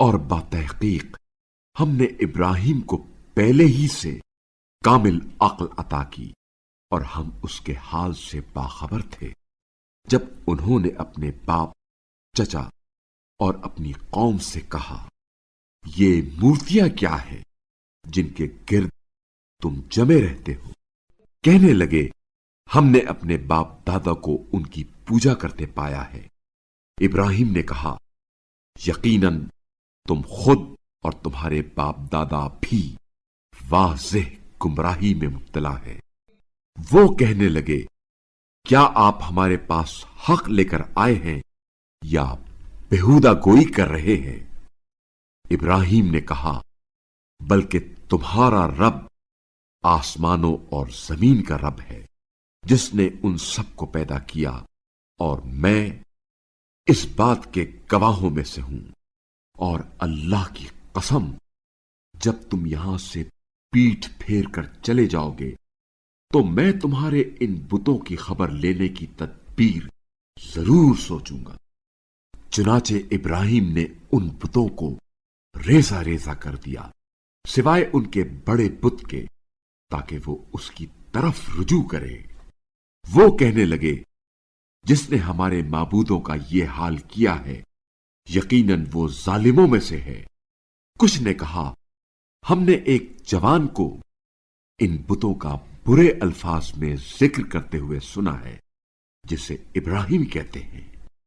اور بتحقیق ہم نے ابراہیم کو پہلے ہی سے کامل عقل عطا کی اور ہم اس کے حال سے باخبر تھے جب انہوں نے اپنے باپ، چچا اور اپنی قوم سے کہا، یہ مورتیاں کیا ہے جن کے گرد تم جمے رہتے ہو؟ کہنے لگے، ہم نے اپنے باپ دادا کو ان کی پوجا کرتے پایا ہے۔ ابراہیم نے کہا، یقیناً تم خود اور تمہارے باپ دادا بھی واضح گمراہی میں مبتلا ہے۔ وہ کہنے لگے، کیا آپ ہمارے پاس حق لے کر آئے ہیں یا بےہودہ گوئی کر رہے ہیں؟ ابراہیم نے کہا، بلکہ تمہارا رب آسمانوں اور زمین کا رب ہے جس نے ان سب کو پیدا کیا، اور میں اس بات کے گواہوں میں سے ہوں۔ اور اللہ کی قسم، جب تم یہاں سے پیٹھ پھیر کر چلے جاؤ گے تو میں تمہارے ان بتوں کی خبر لینے کی تدبیر ضرور سوچوں گا۔ چنانچہ ابراہیم نے ان بتوں کو ریزہ ریزہ کر دیا سوائے ان کے بڑے بت کے، تاکہ وہ اس کی طرف رجوع کرے۔ وہ کہنے لگے، جس نے ہمارے معبودوں کا یہ حال کیا ہے یقیناً وہ ظالموں میں سے ہے۔ کچھ نے کہا، ہم نے ایک جوان کو ان بتوں کا برے الفاظ میں ذکر کرتے ہوئے سنا ہے جسے ابراہیم کہتے ہیں۔